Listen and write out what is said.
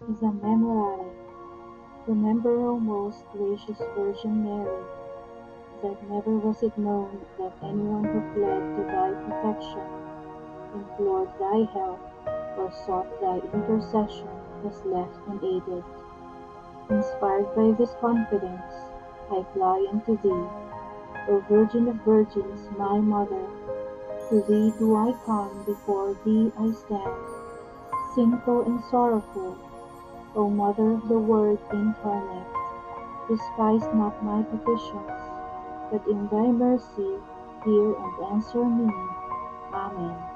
is a memorare. Remember, O most gracious Virgin Mary, that never was it known that anyone who fled to thy protection, implored thy help, or sought thy intercession was left unaided. Inspired by this confidence, I fly unto thee, O Virgin of Virgins, my Mother. To thee do I come, before thee I stand, sinful and sorrowful, O Mother of the Word incarnate. Despise not my petitions, but in thy mercy hear and answer me. Amen.